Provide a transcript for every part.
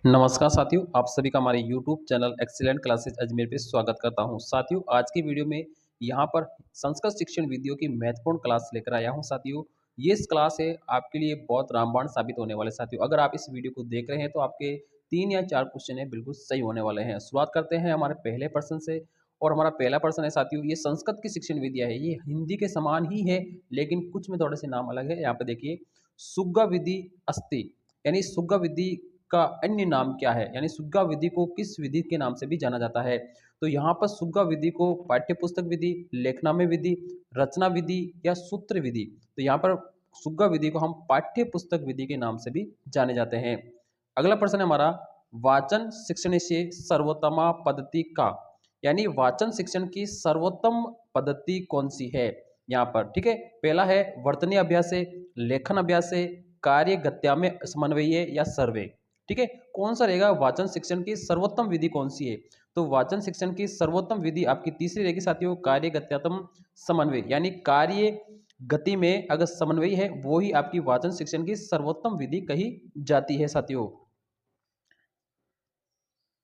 नमस्कार साथियों, आप सभी का हमारे YouTube channel excellent classes Ajmer पे स्वागत करता हूं। साथियों, आज की वीडियो में यहां पर संस्कृत शिक्षण विधियों की महत्वपूर्ण क्लास लेकर आया हूं। साथियों, ये इस क्लास है आपके लिए बहुत रामबाण साबित होने वाले। साथियों, अगर आप इस वीडियो को देख रहे हैं तो आपके 3 या 4 क्वेश्चन है बिल्कुल सही होने वाले हैं। शुरुआत करते हैं हमारे पहले प्रश्न से। और हमारा पहला प्रश्न है साथियों, ये संस्कृत की शिक्षण विधियां है, ये हिंदी के समान ही है, लेकिन कुछ में थोड़े से नाम अलग है। यहाँ पे देखिए, सुग्गा विधि अस्ति, यानी सुग्गा विधि का अन्य नाम क्या है, यानी सुग्गा विधि को किस विधि के नाम से भी जाना जाता है। तो यहाँ पर सुग्गा विधि को पाठ्य पुस्तक विधि, लेखनामे विधि, रचना विधि या सूत्र विधि, तो यहाँ पर सुग्गा विधि को हम पाठ्य पुस्तक विधि के नाम से भी जाने जाते हैं। अगला प्रश्न है हमारा, वाचन शिक्षण से सर्वोत्तमा पद्धति का, यानी वाचन शिक्षण की सर्वोत्तम पद्धति कौन सी है यहाँ पर। ठीक है, पहला है वर्तनीय अभ्यास, लेखन अभ्यास, कार्य गत्याम समन्वय या सर्वे। ठीक है, कौन सा रहेगा वाचन शिक्षण की सर्वोत्तम विधि कौन सी है। तो वाचन शिक्षण की सर्वोत्तम विधि आपकी तीसरी रहेगी साथियों, कार्य गत्यात्म समन्वय, यानी कार्य गति में अगर समन्वय है वो ही आपकी वाचन शिक्षण की सर्वोत्तम विधि कही जाती है। साथियों,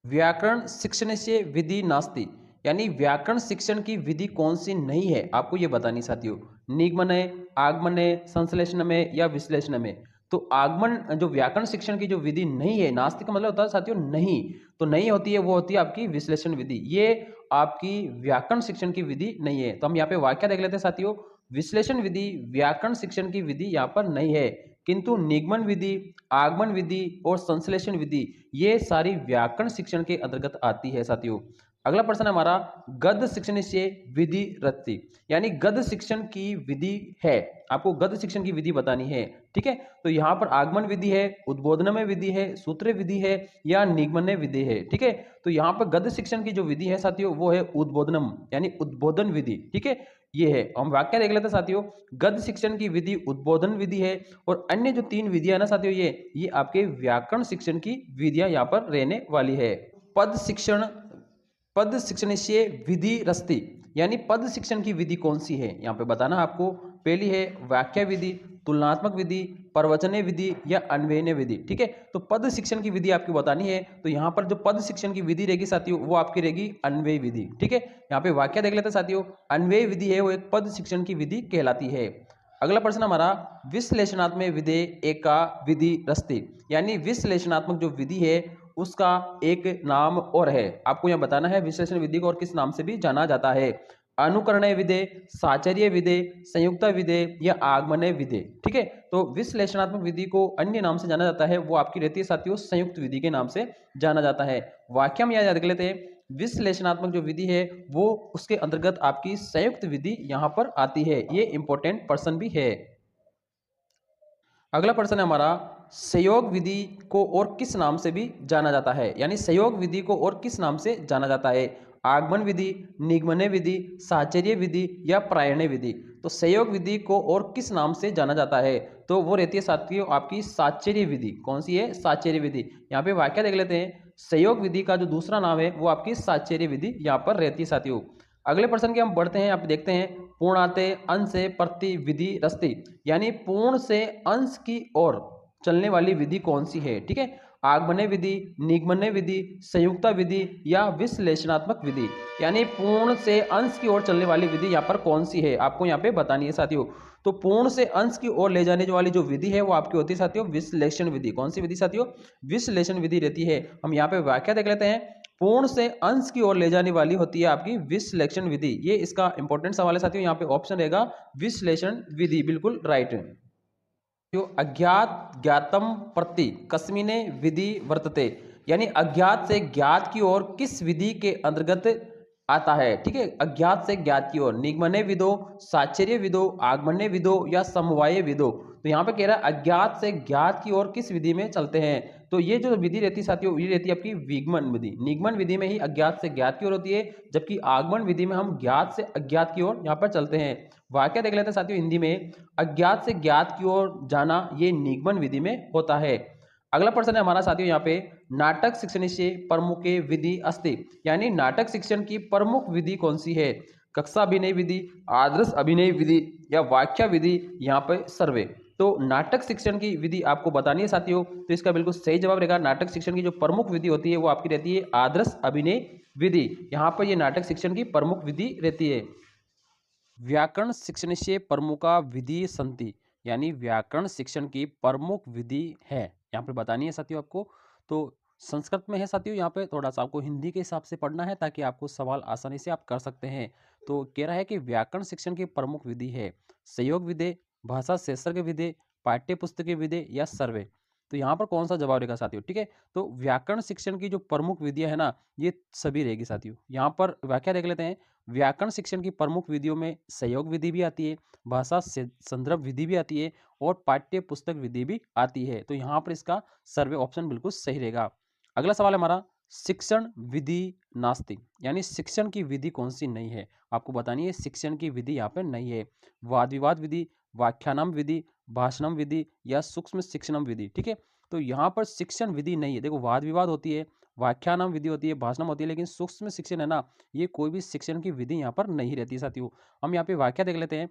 व्याकरण शिक्षण से विधि नास्ति, यानी व्याकरण शिक्षण की विधि कौन सी नहीं है आपको ये बतानी साथियों। निगमनय, आगमनय, संश्लेषण में या विश्लेषण में। तो आगमन जो व्याकरण शिक्षण की जो विधि नहीं है, नास्ति का मतलब होता है साथियों नहीं, तो नहीं होती है वो होती है आपकी विश्लेषण विधि, ये आपकी व्याकरण शिक्षण की विधि नहीं है। तो हम यहाँ पे वाक्य देख लेते हैं साथियों, विश्लेषण विधि व्याकरण शिक्षण की विधि यहाँ पर नहीं है, किंतु निगमन विधि, आगमन विधि और संश्लेषण विधि ये सारी व्याकरण शिक्षण के अंतर्गत आती है। साथियों, अगला प्रश्न है हमारा, गद्य शिक्षण से विधि रति, यानी गद्य शिक्षण की विधि है, आपको गद्य शिक्षण की विधि बतानी है। ठीक है, तो यहाँ पर आगमन विधि है, उद्बोधनमय विधि है, सूत्र विधि है या निगमन विधि है। ठीक है, तो यहाँ पर गद्य शिक्षण की जो विधि है साथियों वो है उद्बोधनम, यानी उद्बोधन विधि। ठीक है, ये है, हम वाक्य देख लेते हैं साथियों, गद्य शिक्षण की विधि उद्बोधन विधि है, और अन्य जो 3 विधियां ना साथियों ये आपके व्याकरण शिक्षण की विधियां यहाँ पर रहने वाली है। पद शिक्षण, पद शिक्षण से विधि रस्ती, यानी पद शिक्षण की विधि कौन सी है यहाँ पे बताना आपको। पहली है वाक्य विधि, तुलनात्मक विधि, प्रवचनीय विधि या अन्वयनीय विधि। ठीक है, तो पद शिक्षण की विधि आपकी बतानी है, तो यहाँ पर जो पद शिक्षण की विधि रहेगी साथियों वो आपकी रहेगी अन्वय विधि। ठीक है, यहाँ पे वाक्य देख लेते हैं साथियों, अन्वय विधि है वो एक पद शिक्षण की विधि कहलाती है। अगला प्रश्न हमारा, विश्लेषणात्मक विधि एका विधि रस्ती, यानी विश्लेषणात्मक जो विधि है उसका एक नाम और है, आपको यहां बताना है विश्लेषण विधि को और किस नाम से भी जाना जाता है। अनुकरणीय विधि, साचर्य विधि, संयुक्त विधि या आगमनीय विधि। ठीक है, तो विश्लेषणात्मक विधि को अन्य नाम से जाना जाता है, वो आपकी रहती है साथियों संयुक्त विधि के नाम से जाना जाता है। वाक्य में याद रख लेते हैं, विश्लेषणात्मक जो विधि है वो उसके अंतर्गत आपकी संयुक्त विधि यहां पर आती है, ये इंपॉर्टेंट प्रश्न भी है। अगला प्रश्न है हमारा, सहयोग विधि को और किस नाम से भी जाना जाता है, यानी सहयोग विधि को और किस नाम से जाना जाता है। आगमन विधि, निगमन विधि, साचर्य विधि या प्रायण्य विधि। तो सहयोग विधि को और किस नाम से जाना जाता है, तो वो रहती है साथियों आपकी साचर्य विधि। कौन सी है, साचर्य विधि। यहाँ पे वाक्य देख लेते हैं, सहयोग विधि का जो दूसरा नाम है वो आपकी साचर्य विधि यहाँ पर रहती है साथियों। अगले प्रश्न के हम बढ़ते हैं, आप देखते हैं, पूर्णाते अंश से प्रति विधि रस्ती, यानी पूर्ण से अंश की ओर चलने वाली विधि कौन सी है। ठीक है, आगमनीय विधि, निगमनीय विधि, संयुक्ता विधि या विश्लेषणात्मक विधि, यानी पूर्ण से अंश की ओर चलने वाली विधि यहाँ पर कौन सी है आपको यहाँ पे बतानी है साथियों। तो पूर्ण से अंश की ओर ले जाने वाली जो विधि है वो आपकी होती है साथियों विश्लेषण विधि। कौन सी विधि साथियों, विश्लेषण विधि रहती है। हम यहाँ पे वाक्य देख लेते हैं, पूर्ण से अंश की ओर ले जाने वाली होती है आपकी विश्लेषण विधि, ये इसका इंपॉर्टेंट सवाल है साथियों। यहाँ पे ऑप्शन रहेगा विश्लेषण विधि, बिल्कुल राइट। जो अज्ञात ज्ञातम प्रति कस्मिने विधि वर्तते, यानी अज्ञात से ज्ञात की ओर किस विधि के अंतर्गत आता है। ठीक है, अज्ञात से ज्ञात की ओर, निगमनीय विधो, साचर्य विधो, आगमनीय विधो या समवाय विधो। तो यहाँ पे कह रहा है अज्ञात से ज्ञात की ओर किस विधि में चलते हैं, तो ये जो विधि रहती है साथियों ये रहती है आपकी विगमन विधि। निगमन विधि में ही अज्ञात से ज्ञात की ओर होती है, जबकि आगमन विधि में हम ज्ञात से अज्ञात की ओर यहाँ पर चलते हैं। वाक्य देख लेते हैं साथियों हिंदी में, अज्ञात से ज्ञात की ओर जाना ये निगमन विधि में होता है। अगला प्रश्न है हमारा साथियों यहाँ पे, नाटक शिक्षण से प्रमुख विधि अस्ति, यानी नाटक शिक्षण की प्रमुख विधि कौन सी है। कक्षा अभिनय विधि, आदर्श अभिनय विधि या वाक्य विधि, यहाँ पे सर्वे। तो नाटक शिक्षण की विधि आपको बतानी है साथियों, तो इसका बिल्कुल सही जवाब रहेगा नाटक शिक्षण की जो प्रमुख विधि होती है वो आपकी रहती है आदर्श अभिनय विधि। यहाँ पर ये नाटक शिक्षण की प्रमुख विधि रहती है। व्याकरण शिक्षणस्य प्रमुखा विधि संति, यानी व्याकरण शिक्षण की प्रमुख विधि है, यहाँ पर बतानी है साथियों आपको। तो संस्कृत में है साथियों, यहाँ पे थोड़ा सा आपको हिंदी के हिसाब से पढ़ना है ताकि आपको सवाल आसानी से आप कर सकते हैं। तो कह रहा है कि व्याकरण शिक्षण की प्रमुख विधि है सहयोग विधि, भाषा शेषर्ग विधि, पाठ्य पुस्तक विधि या सर्वे। तो यहाँ पर कौन सा जवाब रहेगा साथियों, ठीक है। तो व्याकरण शिक्षण की जो प्रमुख विधियां है ना, ये सभी रहेगी साथियों। यहाँ पर व्याख्या देख लेते हैं। व्याकरण शिक्षण की प्रमुख विधियों में सहयोग विधि भी आती है, भाषा संदर्भ विधि भी आती है और पाठ्य पुस्तक विधि भी आती है। तो यहाँ पर इसका सर्वे ऑप्शन बिल्कुल सही रहेगा। अगला सवाल है हमारा, शिक्षण विधि नास्ति, यानी शिक्षण की विधि कौन सी नहीं है, आपको बतानी है शिक्षण की विधि यहाँ पे नहीं है। वाद विवाद विधि, व्याख्यानम विधि, भाषणम विधि या सूक्ष्म शिक्षणम विधि, ठीक है। तो यहाँ पर शिक्षण विधि नहीं है। देखो वाद विवाद होती है, व्याख्यानम विधि होती है, भाषणम होती है, लेकिन सूक्ष्म शिक्षण है ना, ये कोई भी शिक्षण की विधि यहाँ पर नहीं रहती साथियों। हम यहाँ पे वाक्य देख लेते हैं।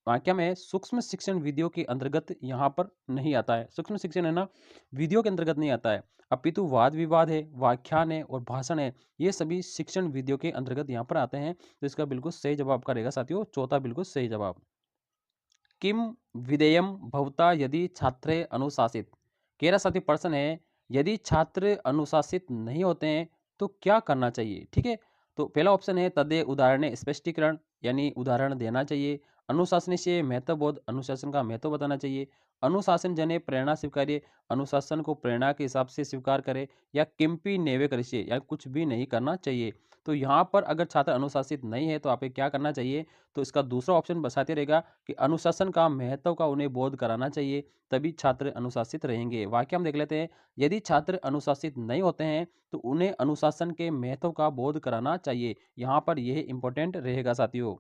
वाक्य में सूक्ष्म शिक्षण विधियों के अंतर्गत यहाँ पर नहीं आता है। सूक्ष्म शिक्षण है ना, विधियों के अंतर्गत नहीं आता है, अपितु वाद विवाद है, व्याख्यान है और भाषण है, ये सभी शिक्षण विधियों के अंतर्गत यहाँ पर आते हैं। तो इसका बिल्कुल सही जवाब आपका रहेगा साथियों, चौथा बिल्कुल सही जवाब। किम विधेयम भवता यदि छात्रे अनुशासित, कह रहा साथी प्रश्न है, यदि छात्र अनुशासित नहीं होते हैं तो क्या करना चाहिए, ठीक है। तो पहला ऑप्शन है तदे उदाहरण स्पष्टीकरण, यानी उदाहरण देना चाहिए। अनुशासन से महत्व बोध, अनुशासन का महत्व बताना चाहिए। अनुशासन जने प्रेरणा स्वीकार्य, अनुशासन को प्रेरणा के हिसाब से स्वीकार करे। या किम्पी नेवे करिए, या कुछ भी नहीं करना चाहिए। तो यहाँ पर अगर छात्र अनुशासित नहीं है तो आपको क्या करना चाहिए, तो इसका दूसरा ऑप्शन बताते रहेगा कि अनुशासन का महत्व का उन्हें बोध कराना चाहिए, तभी छात्र अनुशासित रहेंगे। वाक्य हम देख लेते हैं। यदि छात्र अनुशासित नहीं होते हैं तो उन्हें अनुशासन के महत्व का बोध कराना चाहिए। यहाँ पर यह इंपॉर्टेंट रहेगा साथियों।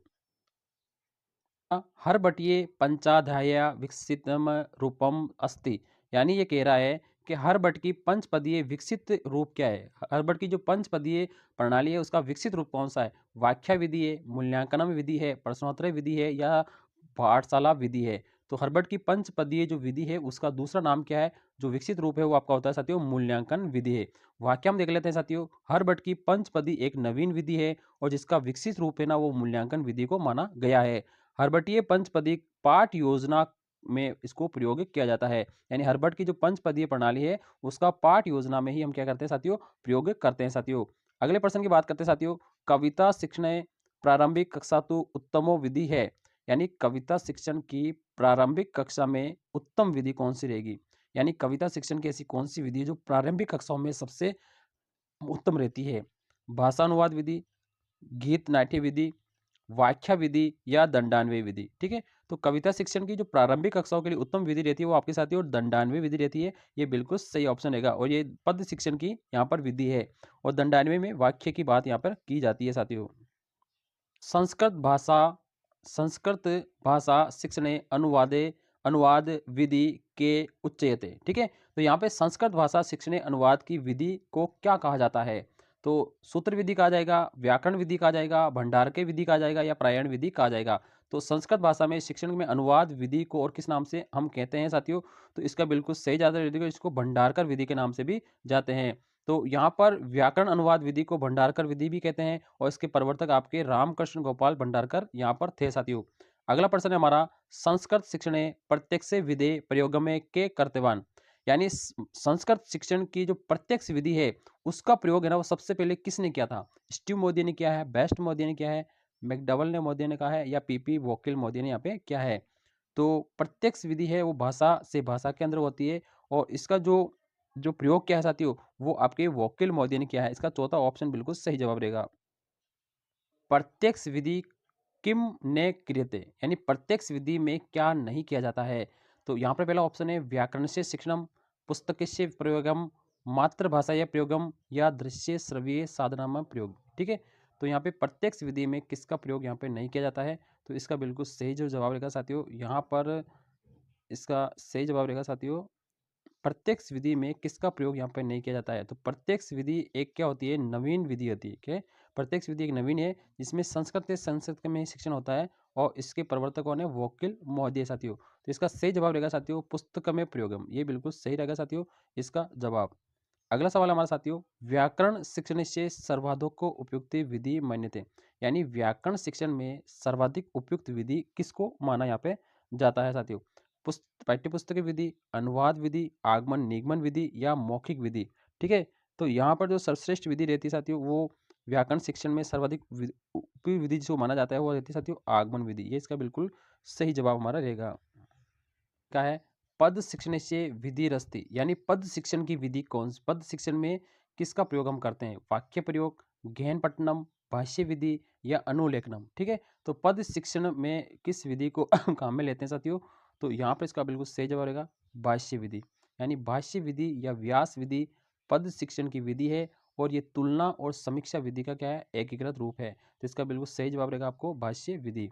हर बटिए पंचाध्याय विकसितम रूपम अस्ति, यानी ये कह रहा है कि हर बट की पंचपदीय विकसित रूप क्या है। हर बट की जो पंचपदीय प्रणाली है उसका विकसित रूप कौन सा है। व्याख्या विधि है, मूल्यांकन विधि है, प्रश्नोत्तर विधि है या पाठशाला विधि है। तो हर्बर्ट की पंचपदीय जो विधि है उसका दूसरा नाम क्या है, जो विकसित रूप है वो आपका होता है साथियों मूल्यांकन विधि है। वाक्य हम देख लेते हैं साथियों। हर्बर्ट की पंचपदी एक नवीन विधि है और जिसका विकसित रूप है ना वो मूल्यांकन विधि को माना गया है। हर्बर्टीय पंचपदी पाठ योजना में इसको प्रयोग किया जाता है, यानी हर्बर्ट की जो पंचपदीय प्रणाली है उसका पाठ योजना में ही हम क्या करते हैं साथियों, प्रयोग करते हैं साथियों। अगले प्रश्न की बात करते हैं साथियों। कविता शिक्षण प्रारंभिक कक्षा तो उत्तमो विधि है, यानी कविता शिक्षण की प्रारंभिक कक्षा में उत्तम विधि कौन सी रहेगी। यानी कविता शिक्षण की ऐसी कौन सी विधि है जो प्रारंभिक कक्षाओं में सबसे उत्तम रहती है। भाषानुवाद विधि, गीत नाट्य विधि, व्याख्या विधि या दंडान्वय विधि, ठीक है। तो कविता शिक्षण की जो प्रारंभिक कक्षाओं के लिए उत्तम विधि रहती है वो आपके साथ और दंडान्वय विधि रहती है। ये बिल्कुल सही ऑप्शन रहेगा और ये पद शिक्षण की यहाँ पर विधि है और दंडान्वय में वाक्य की बात यहाँ पर की जाती है साथियों। संस्कृत भाषा संस्कृत भाषा शिक्षणे अनुवादे अनुवाद विधि के उच्चयते, ठीक है। तो यहाँ पे संस्कृत भाषा शिक्षणे अनुवाद की विधि को क्या कहा जाता है। तो सूत्र विधि कहा जाएगा, व्याकरण विधि कहा जाएगा, भंडार के विधि कहा जाएगा या प्रायण विधि कहा जाएगा। तो संस्कृत भाषा में शिक्षण में अनुवाद विधि को और किस नाम से हम कहते हैं साथियों, तो इसका बिल्कुल सही जाता है, इसको भंडारकर विधि के नाम से भी जाते हैं। तो यहाँ पर व्याकरण अनुवाद विधि को भंडारकर विधि भी कहते हैं और इसके प्रवर्तक आपके रामकृष्ण गोपाल भंडारकर यहाँ पर थे साथियों। अगला प्रश्न है हमारा, संस्कृत शिक्षण प्रत्यक्ष विधि प्रयोग में के कर्तव्यान, यानी संस्कृत शिक्षण की जो प्रत्यक्ष विधि है उसका प्रयोग है ना वो सबसे पहले किसने किया था। स्टीव मोदी ने किया है, बेस्ट मोदी ने किया है, मैकडवल ने मोदी ने कहा है या पीपी वोकिल मोदी ने यहाँ पे क्या है। तो प्रत्यक्ष विधि है वो भाषा से भाषा के अंदर होती है और इसका जो जो प्रयोग क्या है साथियों वो आपके वोकिल मोदी ने किया है। इसका चौथा ऑप्शन बिल्कुल सही जवाब रहेगा। प्रत्यक्ष विधि किम ने क्रियते, यानी प्रत्यक्ष विधि में क्या नहीं किया जाता है। तो यहाँ पर पहला ऑप्शन है व्याकरण से शिक्षणम, पुस्तक से प्रयोगम, मातृभाषा या प्रयोगम या दृश्य श्रव्य साधना में प्रयोग, ठीक है। तो यहाँ पे प्रत्यक्ष विधि में किसका प्रयोग यहाँ पे नहीं किया जाता है। तो इसका बिल्कुल सही जो जवाब रहेगा साथियों, यहाँ पर इसका सही जवाब रहेगा साथियों, प्रत्यक्ष विधि में किसका प्रयोग यहाँ पर नहीं किया जाता है। तो प्रत्यक्ष विधि एक क्या होती है, नवीन विधि होती है। क्या, प्रत्यक्ष विधि एक नवीन है जिसमें संस्कृत से संस्कृत में शिक्षण होता है और इसके प्रवर्तक कौन है? वोकिल महोदय साथियों। तो इसका सही जवाब रहेगा साथियों पुस्तकमें प्रयोगम। ये बिल्कुल सही रहेगा साथियों इसका जवाब। अगला सवाल हमारा साथियों, व्याकरण शिक्षण से सर्वाधिक को उपयुक्त विधि मान्यते, यानी व्याकरण शिक्षण में सर्वाधिक उपयुक्त विधि किसको माना यहाँ पे जाता है साथियों? पाठ्य पुस्तक विधि, अनुवाद विधि, आगमन निगमन विधि या मौखिक विधि। ठीक है, तो यहाँ पर जो सर्वश्रेष्ठ विधि रहती है साथियों वो व्याकरण शिक्षण में सर्वाधिक उपयुक्त विधि जो माना जाता है वो रहती है साथियों आगमन विधि। ये इसका बिल्कुल सही जवाब हमारा रहेगा। क्या है? पद शिक्षण से विधि रस्ती, यानी पद शिक्षण की विधि कौन सी? पद शिक्षण में किसका प्रयोग हम करते हैं? वाक्य प्रयोग, गहन पठनम, भाष्य विधि या अनुलेखनम। ठीक है, तो पद शिक्षण में किस विधि को काम में लेते हैं साथियों? तो यहाँ पर इसका बिल्कुल सही जवाब रहेगा भाष्य विधि, यानी भाष्य विधि या व्यास विधि पद शिक्षण की विधि है और ये तुलना और समीक्षा विधि का क्या है? एकीकृत रूप है। तो इसका बिल्कुल सही जवाब रहेगा आपको भाष्य विधि।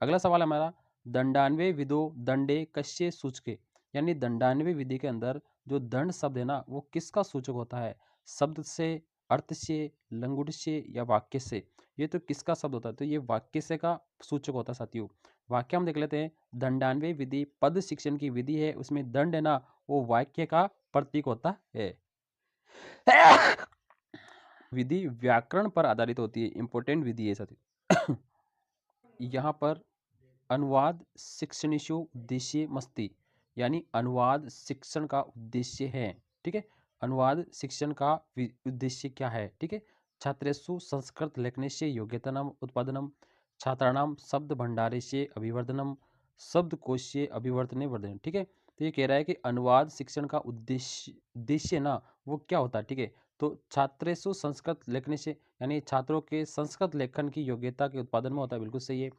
अगला सवाल हमारा, दंडान्वय विधो दंडे कस्य सूचके, यानी दंडान्वय विधि के अंदर जो दंड शब्द है ना वो किसका सूचक होता है? शब्द से, अर्थ से, लंगुट से या वाक्य से? ये तो किसका शब्द होता है? तो ये वाक्य से का सूचक होता है साथियों। वाक्य हम देख लेते हैं, दंडान्वय विधि पद शिक्षण की विधि है, उसमें दंड है ना वो वाक्य का प्रतीक होता है। विधि व्याकरण पर आधारित होती है, इंपॉर्टेंट विधि है साथियों। यहाँ पर अनुवाद शिक्षणेषु उद्देश्य मस्ती, यानी अनुवाद शिक्षण का उद्देश्य है। ठीक है, अनुवाद शिक्षण का उद्देश्य क्या है? ठीक है, छात्रेषु संस्कृत लेखनस्य योग्यतानाम उत्पादनम, छात्राणाम शब्द भंडारस्य अभिवर्धनम, शब्दकोशस्य अभिवर्धने वर्धनम। ठीक है, तो ये कह रहा है कि अनुवाद शिक्षण का उद्देश्य ना वो क्या होता है? ठीक है, तो छात्रेषु संस्कृत लेखनस्य, यानी छात्रों के संस्कृत लेखन की योग्यता के उत्पादन में होता है, बिल्कुल सही है।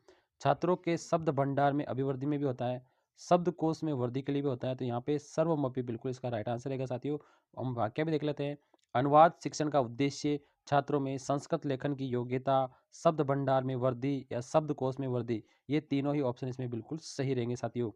छात्रों के शब्द भंडार में अभिवृद्धि में भी होता है, शब्दकोश में वृद्धि के लिए भी होता है। तो यहाँ पे सर्वमपि बिल्कुल इसका राइट आंसर रहेगा साथियों। हम वाक्य भी देख लेते हैं, अनुवाद शिक्षण का उद्देश्य छात्रों में संस्कृत लेखन की योग्यता, शब्द भंडार में वृद्धि या शब्दकोश में वृद्धि, ये तीनों ही ऑप्शन इसमें बिल्कुल सही रहेंगे साथियों।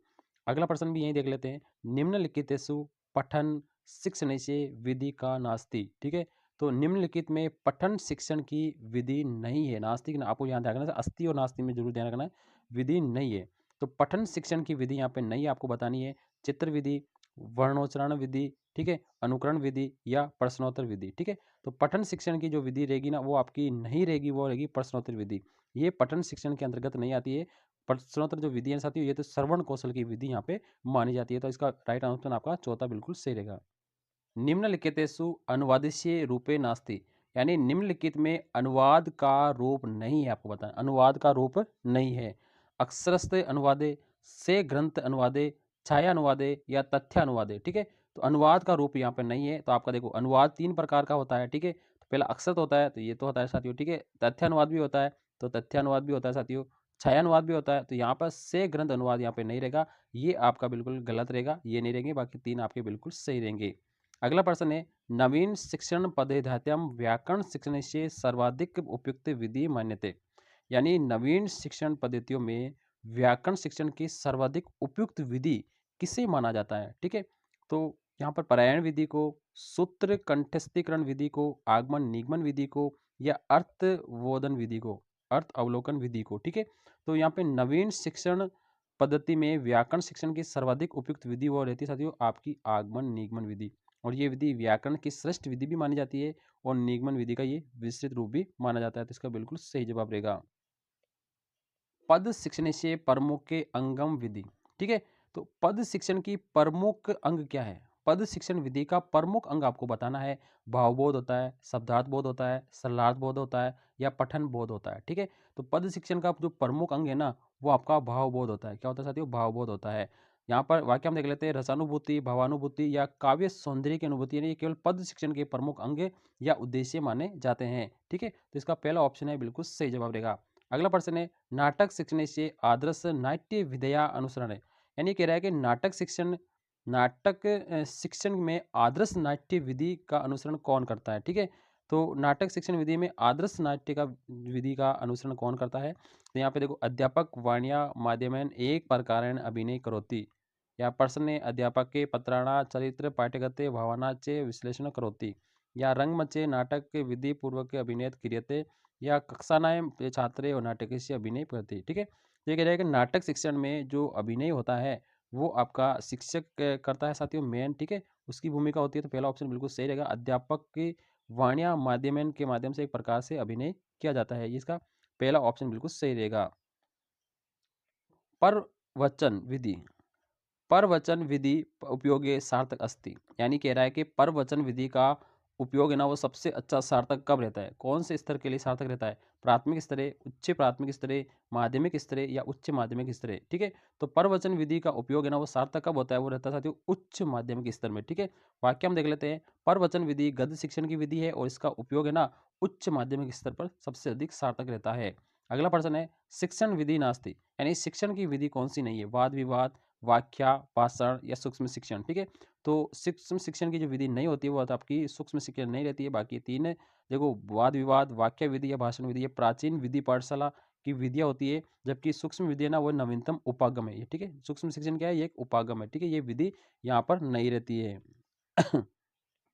अगला प्रश्न भी यही देख लेते हैं, निम्नलिखितेषु पठन शिक्षण से विधि का नास्ति। ठीक है, तो निम्नलिखित में पठन शिक्षण की विधि नहीं है, नास्तिक आपको यहाँ ध्यान रखना है, अस्थि और नास्ति में जरूर ध्यान रखना है, विधि नहीं है। तो पठन शिक्षण की विधि यहाँ पे नहीं आपको बतानी है, चित्र विधि, वर्णोच्चारण विधि, ठीक है, अनुकरण विधि या प्रश्नोत्तर विधि। ठीक है, तो पठन शिक्षण की जो विधि रहेगी ना वो आपकी नहीं रहेगी, वो रहेगी प्रश्नोत्तर विधि। ये पठन शिक्षण के अंतर्गत नहीं आती है। प्रश्नोत्तर जो विधि है साथियों ये तो श्रवण कौशल की विधि यहाँ पे मानी जाती है। तो इसका राइट आंसर आपका चौथा बिल्कुल सही रहेगा। निम्नलिखितेषु अनुवादस्य रूपे नास्ति, यानी निम्नलिखित में अनुवाद का रूप नहीं है, आपको बताना अनुवाद का रूप नहीं है। अक्षरस्थ अनुवादे, से ग्रंथ अनुवादे, छाया अनुवादे या तथ्य अनुवादे। ठीक है, तो अनुवाद का रूप यहाँ पे नहीं है। तो आपका देखो अनुवाद तीन प्रकार का होता है। ठीक है, तो पहला अक्षरस्थ होता है, तो ये तो होता है साथियों। ठीक है, तथ्य अनुवाद भी होता है, तो तथ्य अनुवाद भी होता है साथियों। छाया अनुवाद भी होता है, तो यहाँ पर से ग्रंथ अनुवाद यहाँ पे नहीं रहेगा, ये आपका बिल्कुल गलत रहेगा, ये नहीं रहेंगे, बाकी तीन आपके बिल्कुल सही रहेंगे। अगला प्रश्न है, नवीन शिक्षण पद्धत्याम व्याकरण शिक्षण से सर्वाधिक उपयुक्त विधि मान्यते, यानी नवीन शिक्षण पद्धतियों में व्याकरण शिक्षण की सर्वाधिक उपयुक्त विधि किसे माना जाता है? ठीक है, तो यहाँ पर पारायण विधि को, सूत्र कंठस्थीकरण विधि को, आगमन निगमन विधि को या अर्थवोधन विधि को, अर्थ अवलोकन विधि को। ठीक है, तो यहाँ पे नवीन शिक्षण पद्धति में व्याकरण शिक्षण की सर्वाधिक उपयुक्त विधि वो रहती है साथियों आपकी आगमन निगमन विधि, और ये विधि व्याकरण की श्रेष्ठ विधि भी मानी जाती है और निगमन विधि का ये विस्तृत रूप भी माना जाता है। तो इसका बिल्कुल सही जवाब रहेगा पद शिक्षण से प्रमुख के अंगम विधि। ठीक है, तो पद शिक्षण की प्रमुख अंग क्या है? पद शिक्षण विधि का प्रमुख अंग आपको बताना है। भावबोध होता है, शब्दार्थ बोध होता है, सरलार्थ बोध होता है या पठन बोध होता है। ठीक है, तो पद शिक्षण का जो प्रमुख अंग है ना वो आपका भावबोध होता है। क्या होता है साथियों? भावबोध होता है। यहाँ पर वाक्य हम देख लेते हैं, रसानुभूति, भावानुभूति या काव्य सौंदर्य की अनुभूति, यानी ये केवल पद शिक्षण के प्रमुख अंग या उद्देश्य माने जाते हैं। ठीक है, तो इसका पहला ऑप्शन है बिल्कुल सही जवाब रहेगा। अगला प्रश्न है, नाटक शिक्षण से आदर्श नाट्य विधया अनुसरण है, यानी कह रहा है कि नाटक शिक्षण में आदर्श नाट्य विधि का अनुसरण कौन करता है? ठीक है, तो नाटक शिक्षण विधि में आदर्श नाट्य का विधि का अनुसरण कौन करता है? तो यहाँ पे देखो, अध्यापक वाण्या माध्यमेन एक प्रकारेण अभिनय करोति, या प्रश्न अध्यापक के पत्राणा चरित्र पाठ्यगते भावनाचे विश्लेषण करोति, या रंगमंचे नाटक के विधि पूर्वक अभिनय क्रियते, या कक्षानाएं छात्रे और नाटक से अभिनय करती। ठीक है, तो ये कह रहा है कि नाटक शिक्षण में जो अभिनय होता है वो आपका शिक्षक करता है साथियों मेन, ठीक है, उसकी भूमिका होती है। तो पहला ऑप्शन बिल्कुल सही रहेगा। अध्यापक की वाणी या माध्यमन के माध्यम से एक प्रकार से अभिनय किया जाता है, ये इसका पहला ऑप्शन बिल्कुल सही रहेगा। परवचन विधि, परवचन विधि उपयोगे सार्थक अस्ति, यानी कह रहा है कि परवचन विधि का उपयोग है ना वो सबसे अच्छा सार्थक कब रहता है, कौन से स्तर के लिए सार्थक रहता है, प्राथमिक स्तर, उच्च प्राथमिक स्तर, माध्यमिक स्तर या उच्च माध्यमिक स्तर, ठीक है। तो परवचन विधि का उपयोग है ना वो सार्थक कब होता है, वो रहता है साथियों उच्च माध्यमिक स्तर में, ठीक है। वाक्य हम देख लेते हैं। परवचन विधि गद्य शिक्षण की विधि है और इसका उपयोग है ना उच्च माध्यमिक स्तर पर सबसे अधिक सार्थक रहता है। अगला प्रश्न है, शिक्षण विधि नास्ति, यानी शिक्षण की विधि कौन सी नहीं है, वाद विवाद, व्याख्या, भाषण या सूक्ष्म शिक्षण, ठीक है। तो सूक्ष्म शिक्षण की जो विधि नहीं होती है वो आपकी सूक्ष्म शिक्षण नहीं रहती है। बाकी तीन देखो, वाद विवाद, वाक्य विधि या भाषण विधि, ये प्राचीन विधि पाठशाला की विधियां होती है, जबकि सूक्ष्म विधि है ना वो नवीनतम उपागम है, ये ठीक है। सूक्ष्म शिक्षण क्या है, ये एक उपागम है, ठीक है, ये विधि यहाँ पर नहीं रहती है।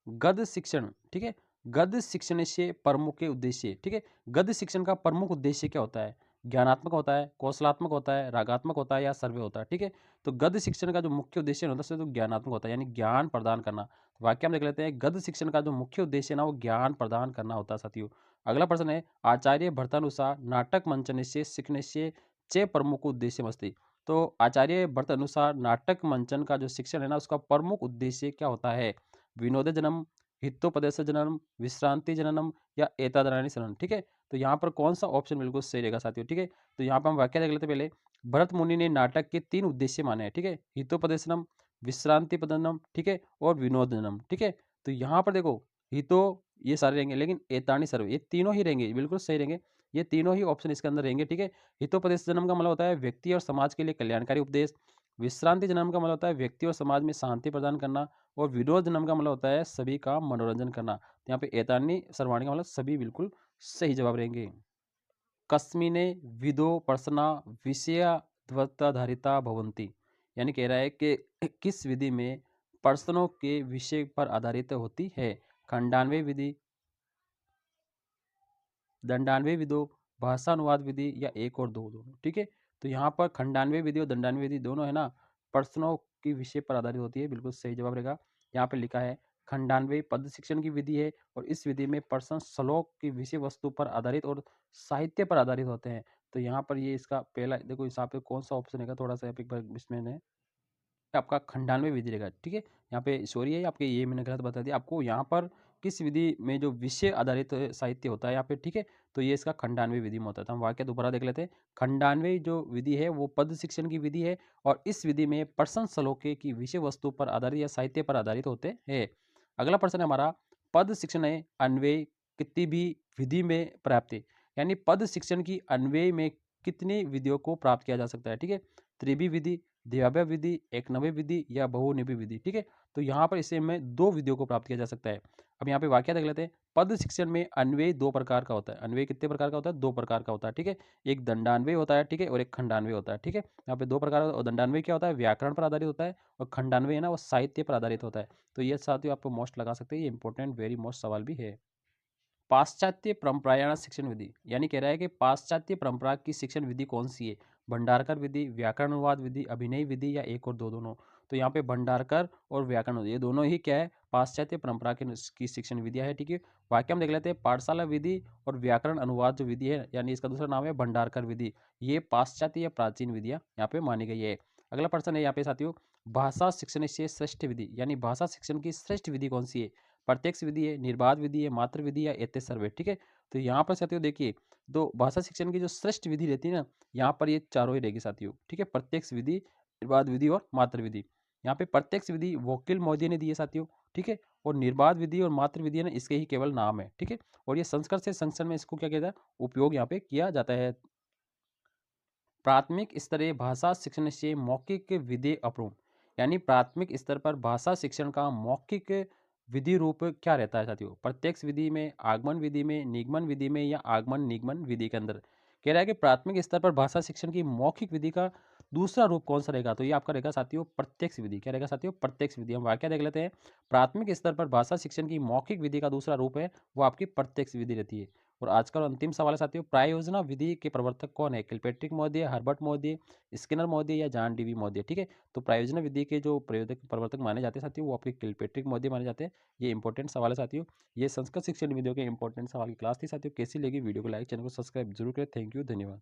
गद्य शिक्षण, ठीक है, गद्य शिक्षण से प्रमुख उद्देश्य, ठीक है, गद्य शिक्षण का प्रमुख उद्देश्य क्या होता है, ज्ञानात्मक होता है, कौशलात्मक होता है, रागात्मक होता है या सर्वे होता है, ठीक है। तो गद्य शिक्षण का जो मुख्य उद्देश्य होता है तो ज्ञानात्मक होता है, यानी ज्ञान प्रदान करना। वाक्य हम देख लेते हैं, गद्य शिक्षण का जो मुख्य उद्देश्य है ना वो ज्ञान प्रदान करना होता है साथियों। अगला प्रश्न है, आचार्य भट्टानुसार नाटक मंचन से सीखने से चे प्रमुख उद्देश्य मस्ती। तो आचार्य भट्ट अनुसार नाटक मंचन का जो शिक्षण है ना उसका प्रमुख उद्देश्य क्या होता है, विनोद जनम, हितोपदेश जननम, विश्रांति जननम या एतादराणी शरण, ठीक है। तो यहाँ पर कौन सा ऑप्शन बिल्कुल सही रहेगा साथियों, ठीक है। तो यहाँ पर हम वाक्य देख लेते हैं पहले। भरत मुनि ने नाटक के तीन उद्देश्य माने हैं, ठीक है, हितोपदेशनम, विश्रांति प्रदनम, ठीक है, और विनोदनम, ठीक है। तो यहाँ पर देखो, हितो ये सारे रहेंगे, लेकिन एतानी सर्व ये तीनों ही रहेंगे, बिल्कुल सही रहेंगे, ये तीनों ही ऑप्शन इसके अंदर रहेंगे, ठीक है। हितोपदेश जन्म का मतलब होता है व्यक्ति और समाज के लिए कल्याणकारी उपदेश, विश्रांति जन्म का मतलब होता है व्यक्ति और समाज में शांति प्रदान करना, और विनोद जन्म का मतलब होता है सभी का मनोरंजन करना। तो यहाँ पे एतानी सर्वाणी का मतलब सभी बिल्कुल सही जवाब रहेंगे। कस्मिने विदो प्रश्ना विषयाधारिता भवन्ति, यानी कह रहा है कि किस विधि में प्रश्नों के विषय पर आधारित होती है, खंडान्वय विधि, दंडान्वय विधि, भाषानुवाद विधि या एक और दो दोनों, ठीक है। तो यहाँ पर खंडान्वय विधि और दंडान्वय विधि दोनों है ना प्रश्नों की विषय पर आधारित होती है, बिल्कुल सही जवाब रहेगा। यहाँ पे लिखा है खंडान्वय पद शिक्षण की विधि है और इस विधि में प्रश्न श्लोक की विषय वस्तु पर आधारित और साहित्य पर आधारित होते हैं। तो यहाँ पर ये इसका पहला देखो हिसाब से कौन सा ऑप्शन है, थोड़ा सा एक बार इसमें है आपका खंडानवे विधि रहेगा, ठीक है। यहाँ पे सॉरी है आपके, ये मैंने गलत बता दिया आपको, यहाँ पर किस विधि में जो विषय आधारित साहित्य होता है यहाँ पे, ठीक है। तो ये इसका खंडानवे विधि में होता है। तो हम वाक्य दोबारा देख लेते हैं। खंडानवे जो विधि है वो पद शिक्षण की विधि है और इस विधि में प्रश्न श्लोके की विषय वस्तु पर आधारित या साहित्य पर आधारित होते हैं। अगला प्रश्न है हमारा, पद शिक्षण अन्वय कितनी भी विधि में प्राप्त है, यानी पद शिक्षण की अन्वय में कितनी विधियों को प्राप्त किया जा सकता है, ठीक है। त्रिवी विधि, द्विव्य विधि, एकनव्य विधि या बहुनिवि विधि, ठीक है। तो यहाँ पर इसे में दो विधियों को प्राप्त किया जा सकता है। अब यहाँ पे वाक्य देख लेते हैं। पद शिक्षण में अन्वय दो प्रकार का होता है। अन्वय कितने प्रकार का होता है, दो प्रकार का होता है, ठीक है। एक दंडान्वय होता है, ठीक है, और एक खंडान्वय होता है, ठीक है। यहाँ पे दो प्रकार और दंडान्वय क्या होता है, व्याकरण पर आधारित होता है, और खंडान्वय है ना वो साहित्य पर आधारित होता है। तो ये साथियों आपको मोस्ट लगा सकते हैं, ये इंपॉर्टेंट वेरी मोस्ट सवाल भी है। पाश्चात्य परंपरायण शिक्षण विधि, यानी कह रहा है कि पाश्चात्य परंपरा की शिक्षण विधि कौन सी है, भंडारकर विधि, व्याकरण अनुवाद विधि, अभिनय विधि या एक और दो दोनों। तो यहाँ पे भंडारकर और व्याकरण ये दोनों ही क्या है, पाश्चात्य परंपरा की शिक्षण विधियां है, ठीक है। वाक्य हम देख लेते हैं। पाठशाला विधि और व्याकरण अनुवाद जो विधि है, यानी इसका दूसरा नाम है भंडारकर विधि, ये पाश्चात्य या प्राचीन विधियां यहाँ पे मानी गई है। अगला प्रश्न है यहाँ पे साथियों, भाषा शिक्षण से श्रेष्ठ विधि, यानी भाषा शिक्षण की श्रेष्ठ विधि कौन सी है, प्रत्यक्ष विधि है, निर्बाध विधि है, मातृ विधि या एत्य सर्वे, ठीक है। तो यहाँ पर साथियों देखिए, तो भाषा शिक्षण की जो श्रेष्ठ विधि रहती है ना, यहाँ पर ये चारों ही रहेगी साथियों, ठीक है, प्रत्यक्ष विधि, निर्बाध विधि और मातृ विधि। यहाँ पे प्रत्यक्ष विधि वकील महोदय ने दी है साथियों, ठीक है, और निर्बाध विधि और मातृ विधि है ना इसके ही केवल नाम है, ठीक है। और ये संस्कृत से संस्करण में इसको क्या कहता है, उपयोग यहाँ पे किया जाता है। प्राथमिक स्तरीय भाषा शिक्षण से मौखिक विधि अप्रूव, यानी प्राथमिक स्तर पर भाषा शिक्षण का मौखिक विधि रूप क्या रहता है साथियों, प्रत्यक्ष विधि में, आगमन विधि में, निगमन विधि में या आगमन निगमन विधि के अंदर। कह रहा है कि प्राथमिक स्तर पर भाषा शिक्षण की मौखिक विधि का दूसरा रूप कौन सा रहेगा? तो ये आपका रहेगा साथियों प्रत्यक्ष विधि। क्या रहेगा साथियों? प्रत्यक्ष विधि। हम वाक्य देख लेते हैं। प्राथमिक स्तर पर भाषा शिक्षण की मौखिक विधि का दूसरा रूप है, वो आपकी प्रत्यक्ष विधि रहती है। और आज का अंतिम सवाल है साथियों, प्रायोजना विधि के प्रवर्तक कौन है? किलपेट्रिक महोदय, हर्बर्ट महोदय, स्किनर महोदय या जॉन डीवी महोदय? ठीक है, तो प्रायोजना विधि के जो प्रवर्तक माने जाते हैं साथियों, वो आपके किलपेट्रिक महोदय माने जाते हैं। ये इंपॉर्टेंट सवाल है साथियों। ये संस्कृत शिक्षण विधियों के इंपॉर्टेंट सवाल की क्लास थी साथियों। कैसी लगी वीडियो को? लाइक, चैनल को सब्सक्राइब जरूर करें। थैंक यू, धन्यवाद।